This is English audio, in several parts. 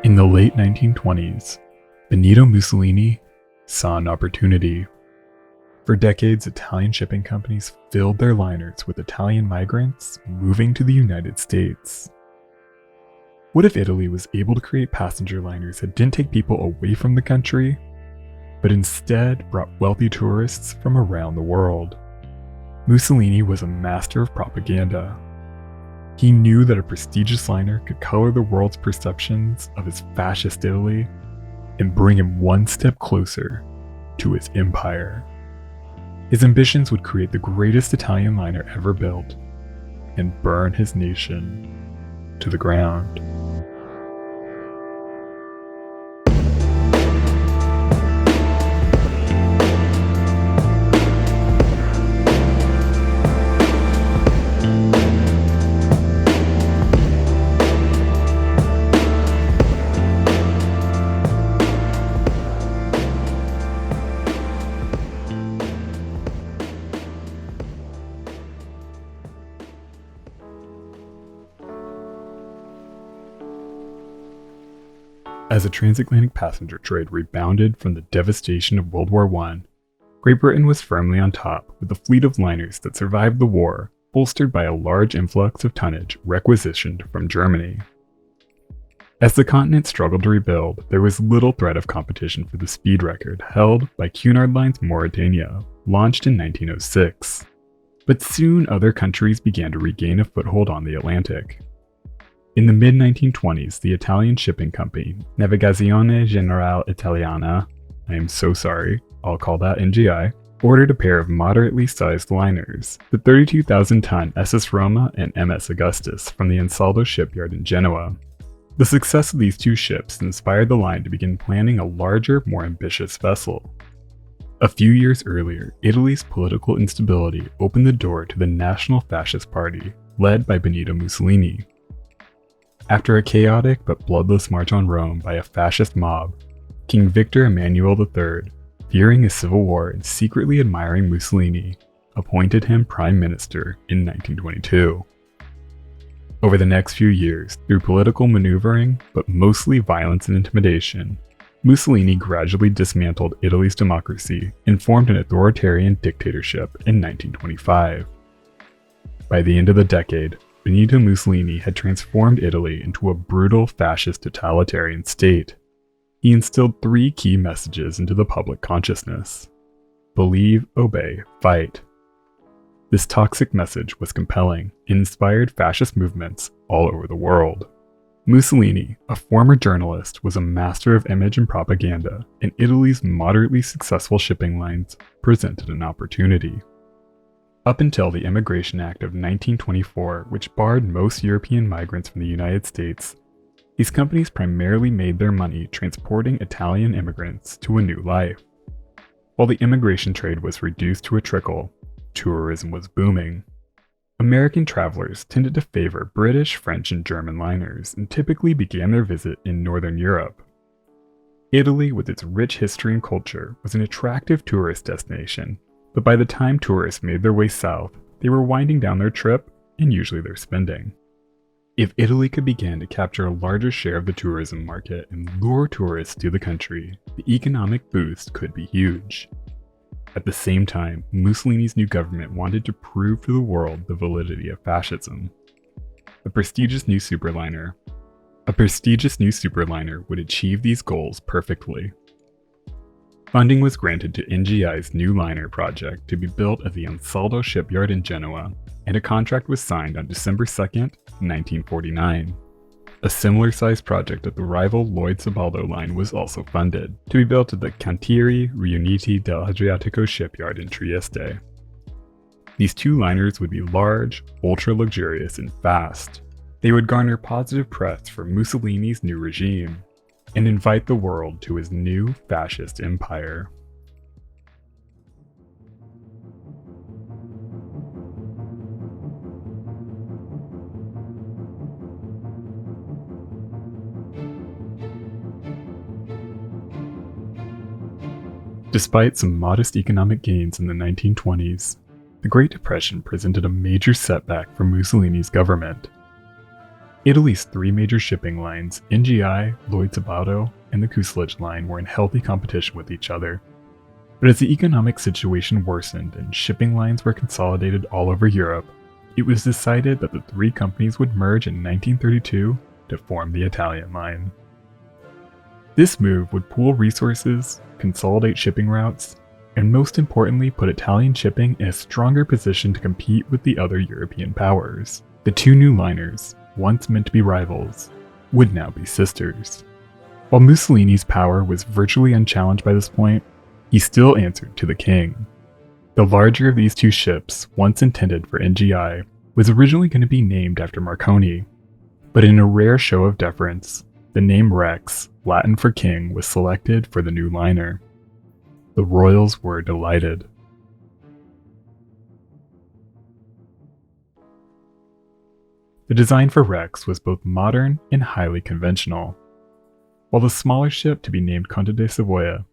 In the late 1920s, Benito Mussolini saw an opportunity. For decades, Italian shipping companies filled their liners with Italian migrants moving to the United States. What if Italy was able to create passenger liners that didn't take people away from the country, but instead brought wealthy tourists from around the world? Mussolini was a master of propaganda. He knew that a prestigious liner could color the world's perceptions of his fascist Italy and bring him one step closer to his empire. His ambitions would create the greatest Italian liner ever built and burn his nation to the ground. As the transatlantic passenger trade rebounded from the devastation of World War I, Great Britain was firmly on top with a fleet of liners that survived the war, bolstered by a large influx of tonnage requisitioned from Germany. As the continent struggled to rebuild, there was little threat of competition for the speed record held by Cunard Line's Mauretania, launched in 1906. But soon other countries began to regain a foothold on the Atlantic. In the mid-1920s, the Italian shipping company, Navigazione Generale Italiana, I am so sorry, I'll call that NGI, ordered a pair of moderately sized liners, the 32,000-ton SS Roma and MS Augustus from the Ansaldo shipyard in Genoa. The success of these two ships inspired the line to begin planning a larger, more ambitious vessel. A few years earlier, Italy's political instability opened the door to the National Fascist Party, led by Benito Mussolini. After a chaotic but bloodless march on Rome by a fascist mob, King Victor Emmanuel III, fearing a civil war and secretly admiring Mussolini, appointed him prime minister in 1922. Over the next few years, through political maneuvering, but mostly violence and intimidation, Mussolini gradually dismantled Italy's democracy and formed an authoritarian dictatorship in 1925. By the end of the decade, Benito Mussolini had transformed Italy into a brutal fascist totalitarian state. He instilled three key messages into the public consciousness: believe, obey, fight. This toxic message was compelling and inspired fascist movements all over the world. Mussolini, a former journalist, was a master of image and propaganda, and Italy's moderately successful shipping lines presented an opportunity. Up until the Immigration Act of 1924, which barred most European migrants from the United States, these companies primarily made their money transporting Italian immigrants to a new life. While the immigration trade was reduced to a trickle, tourism was booming. American travelers tended to favor British, French, and German liners and typically began their visit in Northern Europe. Italy, with its rich history and culture, was an attractive tourist destination, but by the time tourists made their way south, they were winding down their trip and usually their spending. If Italy could begin to capture a larger share of the tourism market and lure tourists to the country, the economic boost could be huge. At the same time, Mussolini's new government wanted to prove to the world the validity of fascism. A prestigious new superliner would achieve these goals perfectly. Funding was granted to NGI's new liner project to be built at the Ansaldo shipyard in Genoa, and a contract was signed on December 2, 1949. A similar-sized project at the rival Lloyd-Sabaldo line was also funded, to be built at the Cantieri Riuniti dell'Adriatico shipyard in Trieste. These two liners would be large, ultra-luxurious, and fast. They would garner positive press for Mussolini's new regime, and invite the world to his new fascist empire. Despite some modest economic gains in the 1920s, the Great Depression presented a major setback for Mussolini's government. Italy's three major shipping lines, NGI, Lloyd-Sabato, and the Kuslitz line, were in healthy competition with each other. But as the economic situation worsened and shipping lines were consolidated all over Europe, it was decided that the three companies would merge in 1932 to form the Italian line. This move would pool resources, consolidate shipping routes, and most importantly put Italian shipping in a stronger position to compete with the other European powers. The two new liners, once meant to be rivals, would now be sisters. While Mussolini's power was virtually unchallenged by this point, he still answered to the king. The larger of these two ships, once intended for NGI, was originally going to be named after Marconi, but in a rare show of deference, the name Rex, Latin for king, was selected for the new liner. The royals were delighted. The design for Rex was both modern and highly conventional, while the smaller ship, to be named Conte de Savoia,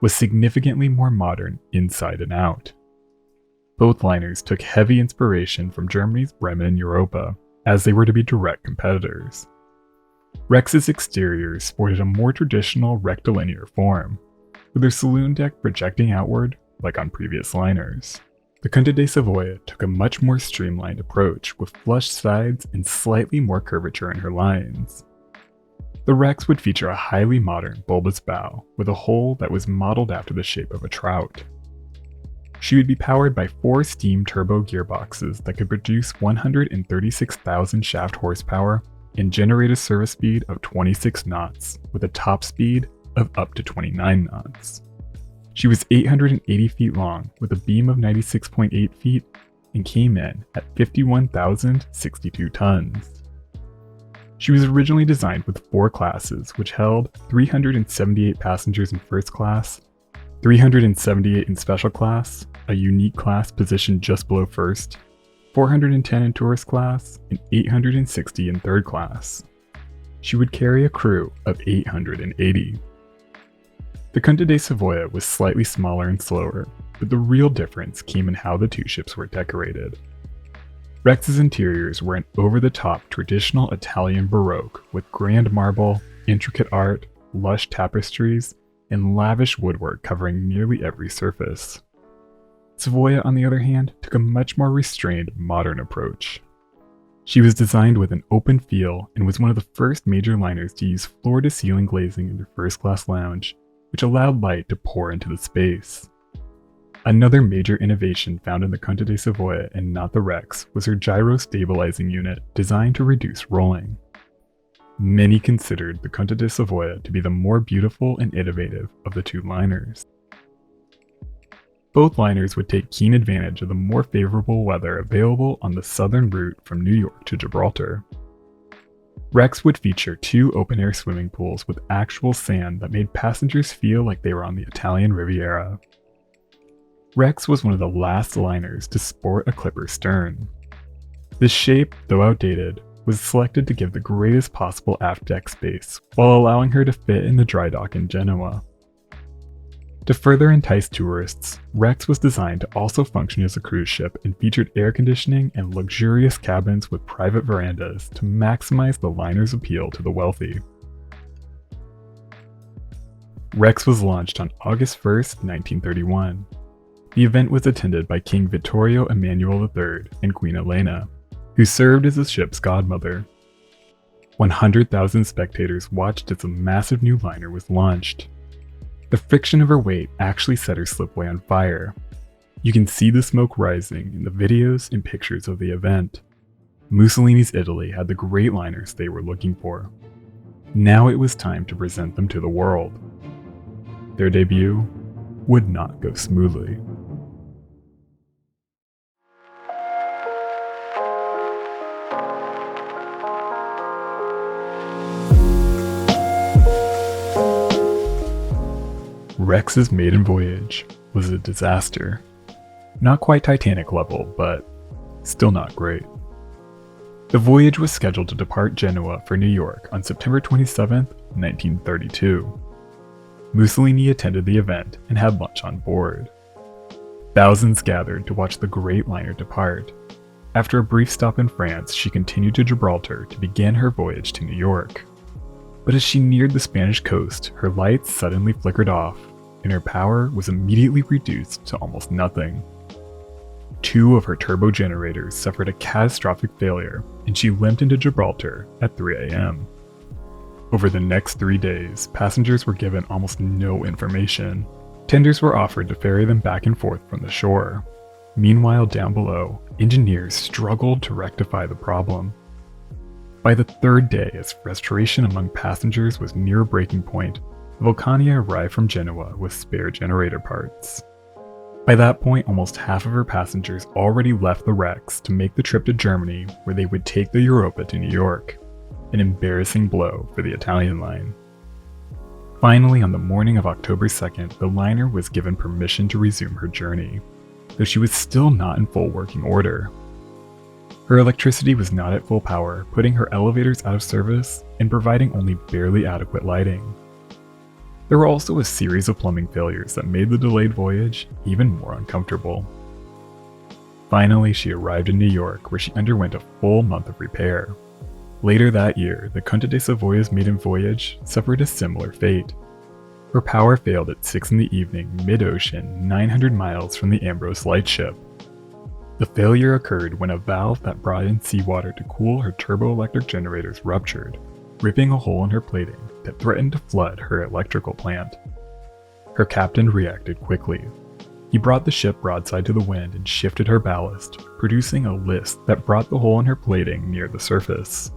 was significantly more modern inside and out. Both liners took heavy inspiration from Germany's Bremen and Europa, as they were to be direct competitors. Rex's exterior sported a more traditional rectilinear form, with their saloon deck projecting outward like on previous liners. The Conte de Savoia took a much more streamlined approach with flush sides and slightly more curvature in her lines. The Rex would feature a highly modern bulbous bow with a hull that was modeled after the shape of a trout. She would be powered by 4 steam turbo gearboxes that could produce 136,000 shaft horsepower and generate a service speed of 26 knots with a top speed of up to 29 knots. She was 880 feet long with a beam of 96.8 feet and came in at 51,062 tons. She was originally designed with 4 classes, which held 378 passengers in first class, 378 in special class, a unique class positioned just below first, 410 in tourist class, and 860 in third class. She would carry a crew of 880. The Conte de Savoia was slightly smaller and slower, but the real difference came in how the two ships were decorated. Rex's interiors were an over-the-top traditional Italian Baroque with grand marble, intricate art, lush tapestries, and lavish woodwork covering nearly every surface. Savoia, on the other hand, took a much more restrained, modern approach. She was designed with an open feel and was one of the first major liners to use floor-to-ceiling glazing in their first-class lounge, which allowed light to pour into the space. Another major innovation found in the Conte de Savoia and not the Rex was her gyro stabilizing unit designed to reduce rolling. Many considered the Conte de Savoia to be the more beautiful and innovative of the two liners. Both liners would take keen advantage of the more favorable weather available on the southern route from New York to Gibraltar. Rex would feature 2 open-air swimming pools with actual sand that made passengers feel like they were on the Italian Riviera. Rex was one of the last liners to sport a clipper stern. This shape, though outdated, was selected to give the greatest possible aft deck space while allowing her to fit in the dry dock in Genoa. To further entice tourists, Rex was designed to also function as a cruise ship and featured air conditioning and luxurious cabins with private verandas to maximize the liner's appeal to the wealthy. Rex was launched on August 1, 1931. The event was attended by King Vittorio Emanuele III and Queen Elena, who served as the ship's godmother. 100,000 spectators watched as a massive new liner was launched. The friction of her weight actually set her slipway on fire. You can see the smoke rising in the videos and pictures of the event. Mussolini's Italy had the great liners they were looking for. Now it was time to present them to the world. Their debut would not go smoothly. Rex's maiden voyage was a disaster. Not quite Titanic level, but still not great. The voyage was scheduled to depart Genoa for New York on September 27, 1932. Mussolini attended the event and had lunch on board. Thousands gathered to watch the great liner depart. After a brief stop in France, she continued to Gibraltar to begin her voyage to New York. But as she neared the Spanish coast, her lights suddenly flickered off, and her power was immediately reduced to almost nothing. 2 of her turbo generators suffered a catastrophic failure, and she limped into Gibraltar at 3 a.m. Over the next 3 days, passengers were given almost no information. Tenders were offered to ferry them back and forth from the shore. Meanwhile, down below, engineers struggled to rectify the problem. By the 3rd day, as frustration among passengers was near a breaking point, the Vulcania arrived from Genoa with spare generator parts. By that point, almost half of her passengers already left the wrecks to make the trip to Germany, where they would take the Europa to New York. An embarrassing blow for the Italian line. Finally, on the morning of October 2nd, the liner was given permission to resume her journey, though she was still not in full working order. Her electricity was not at full power, putting her elevators out of service and providing only barely adequate lighting. There were also a series of plumbing failures that made the delayed voyage even more uncomfortable. Finally, she arrived in New York, where she underwent a full month of repair. Later that year, the Conte de Savoia's maiden voyage suffered a similar fate. Her power failed at 6 in the evening mid-ocean, 900 miles from the Ambrose lightship. The failure occurred when a valve that brought in seawater to cool her turboelectric generators ruptured, ripping a hole in her plating that threatened to flood her electrical plant. Her captain reacted quickly. He brought the ship broadside to the wind and shifted her ballast, producing a list that brought the hole in her plating near the surface.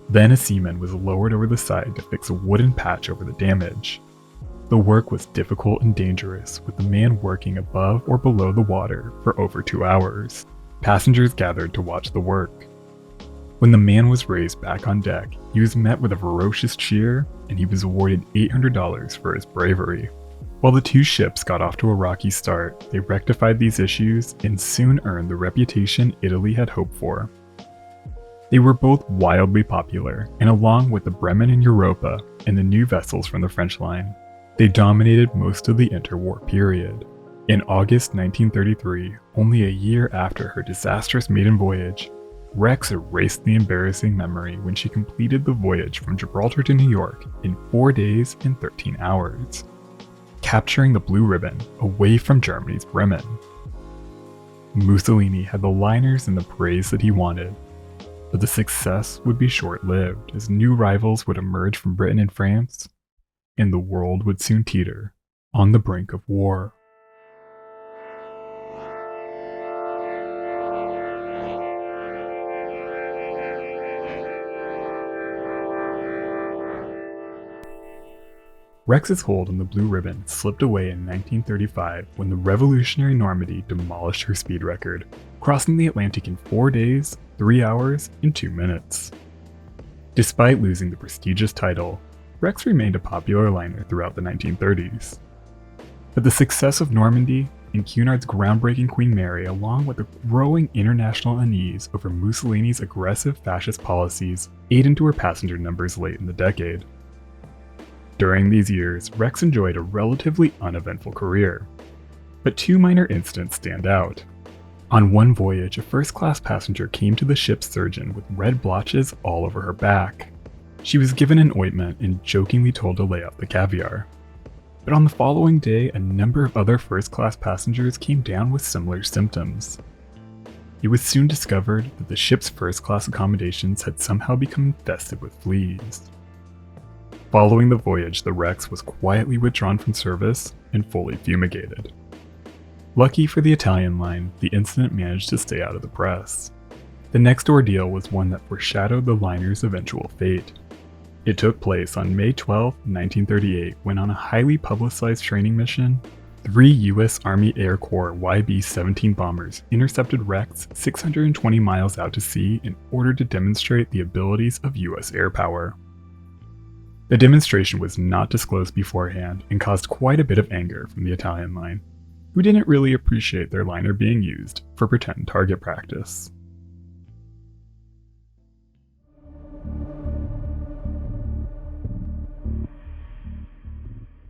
Then a seaman was lowered over the side to fix a wooden patch over the damage. The work was difficult and dangerous, with the man working above or below the water for over 2 hours. Passengers gathered to watch the work. When the man was raised back on deck, he was met with a ferocious cheer, and he was awarded $800 for his bravery. While the 2 ships got off to a rocky start, they rectified these issues and soon earned the reputation Italy had hoped for. They were both wildly popular, and along with the Bremen and Europa and the new vessels from the French line, they dominated most of the interwar period. In August 1933, only a year after her disastrous maiden voyage, Rex erased the embarrassing memory when she completed the voyage from Gibraltar to New York in 4 days and 13 hours, capturing the Blue Ribband away from Germany's Bremen. Mussolini had the liners and the praise that he wanted, but the success would be short-lived as new rivals would emerge from Britain and France, and the world would soon teeter on the brink of war. Rex's hold on the Blue Ribband slipped away in 1935 when the revolutionary Normandy demolished her speed record, crossing the Atlantic in 4 days, 3 hours, and 2 minutes. Despite losing the prestigious title, Rex remained a popular liner throughout the 1930s. But the success of Normandy and Cunard's groundbreaking Queen Mary, along with the growing international unease over Mussolini's aggressive fascist policies, ate into her passenger numbers late in the decade. During these years, Rex enjoyed a relatively uneventful career, but 2 minor incidents stand out. On one voyage, a first-class passenger came to the ship's surgeon with red blotches all over her back. She was given an ointment and jokingly told to lay out the caviar. But on the following day, a number of other first-class passengers came down with similar symptoms. It was soon discovered that the ship's first-class accommodations had somehow become infested with fleas. Following the voyage, the Rex was quietly withdrawn from service and fully fumigated. Lucky for the Italian line, the incident managed to stay out of the press. The next ordeal was one that foreshadowed the liner's eventual fate. It took place on May 12, 1938, when on a highly publicized training mission, 3 U.S. Army Air Corps YB-17 bombers intercepted Rex 620 miles out to sea in order to demonstrate the abilities of U.S. air power. The demonstration was not disclosed beforehand and caused quite a bit of anger from the Italian line, who didn't really appreciate their liner being used for pretend target practice.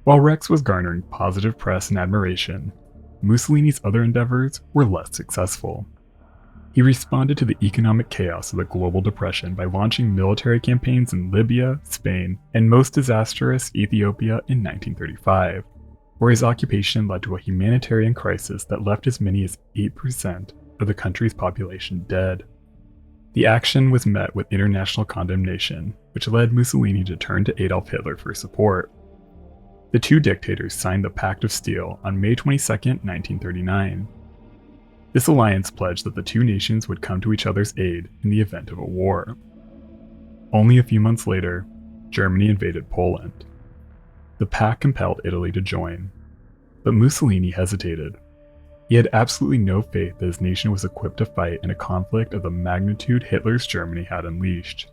While Rex was garnering positive press and admiration, Mussolini's other endeavors were less successful. He responded to the economic chaos of the global depression by launching military campaigns in Libya, Spain, and most disastrous Ethiopia in 1935, where his occupation led to a humanitarian crisis that left as many as 8% of the country's population dead. The action was met with international condemnation, which led Mussolini to turn to Adolf Hitler for support. The two dictators signed the Pact of Steel on May 22, 1939. This alliance pledged that the two nations would come to each other's aid in the event of a war. Only a few months later, Germany invaded Poland. The pact compelled Italy to join, but Mussolini hesitated. He had absolutely no faith that his nation was equipped to fight in a conflict of the magnitude Hitler's Germany had unleashed.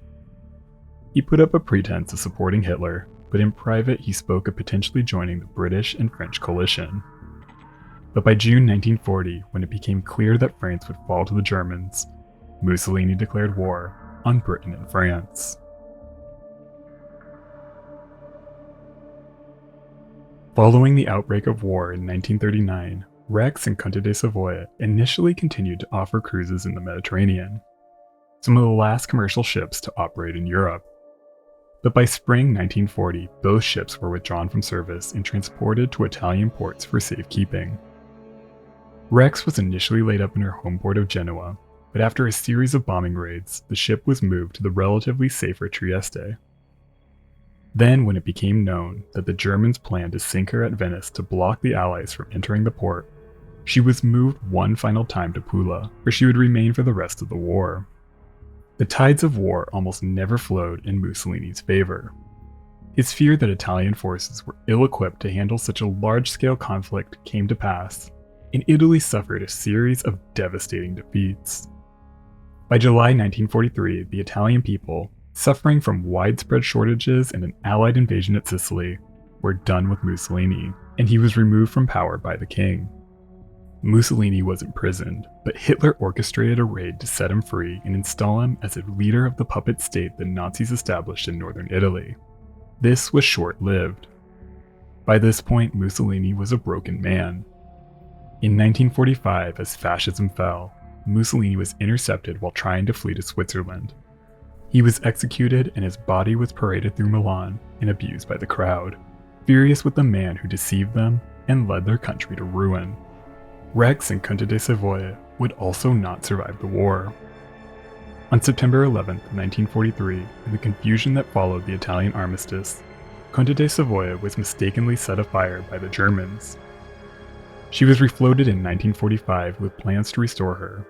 He put up a pretense of supporting Hitler, but in private he spoke of potentially joining the British and French coalition. But by June 1940, when it became clear that France would fall to the Germans, Mussolini declared war on Britain and France. Following the outbreak of war in 1939, Rex and Conte de Savoia initially continued to offer cruises in the Mediterranean, some of the last commercial ships to operate in Europe. But by spring 1940, both ships were withdrawn from service and transported to Italian ports for safekeeping. Rex was initially laid up in her home port of Genoa, but after a series of bombing raids, the ship was moved to the relatively safer Trieste. Then, when it became known that the Germans planned to sink her at Venice to block the Allies from entering the port, she was moved one final time to Pula, where she would remain for the rest of the war. The tides of war almost never flowed in Mussolini's favor. His fear that Italian forces were ill-equipped to handle such a large-scale conflict came to pass, and Italy suffered a series of devastating defeats. By July 1943, the Italian people, suffering from widespread shortages and an Allied invasion at Sicily, were done with Mussolini, and he was removed from power by the king. Mussolini was imprisoned, but Hitler orchestrated a raid to set him free and install him as a leader of the puppet state the Nazis established in northern Italy. This was short-lived. By this point, Mussolini was a broken man. In 1945, as fascism fell, Mussolini was intercepted while trying to flee to Switzerland. He was executed and his body was paraded through Milan and abused by the crowd, furious with the man who deceived them and led their country to ruin. Rex and Conte de Savoia would also not survive the war. On September 11, 1943, in the confusion that followed the Italian armistice, Conte de Savoia was mistakenly set afire by the Germans. She was refloated in 1945 with plans to restore her,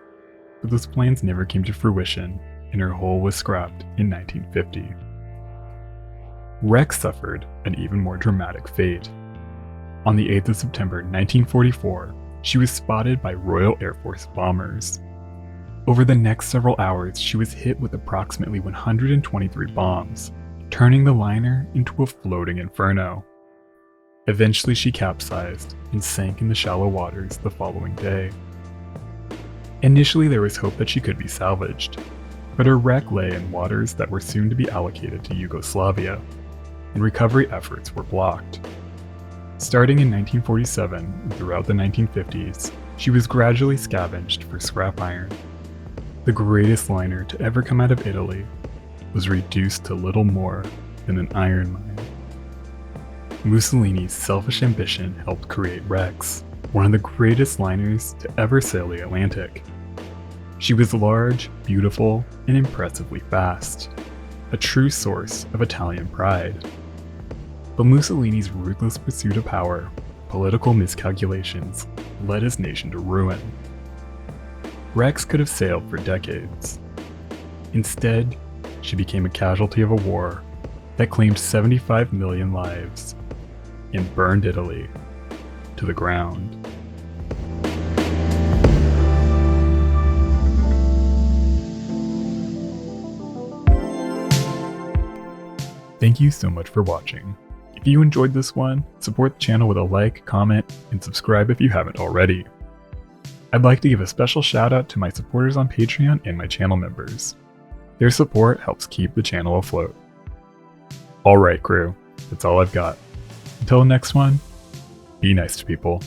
but those plans never came to fruition, and her hull was scrapped in 1950. Rex suffered an even more dramatic fate. On the 8th of September 1944, she was spotted by Royal Air Force bombers. Over the next several hours, she was hit with approximately 123 bombs, turning the liner into a floating inferno. Eventually she capsized and sank in the shallow waters the following day. Initially there was hope that she could be salvaged, but her wreck lay in waters that were soon to be allocated to Yugoslavia, and recovery efforts were blocked. Starting in 1947 and throughout the 1950s, she was gradually scavenged for scrap iron. The greatest liner to ever come out of Italy was reduced to little more than an iron mine. Mussolini's selfish ambition helped create Rex, one of the greatest liners to ever sail the Atlantic. She was large, beautiful, and impressively fast, a true source of Italian pride. But Mussolini's ruthless pursuit of power, political miscalculations, led his nation to ruin. Rex could have sailed for decades. Instead, she became a casualty of a war that claimed 75 million lives and burned Italy to the ground. Thank you so much for watching. If you enjoyed this one, support the channel with a like, comment, and subscribe if you haven't already. I'd like to give a special shout out to my supporters on Patreon and my channel members. Their support helps keep the channel afloat. Alright crew, that's all I've got. Until the next one, be nice to people.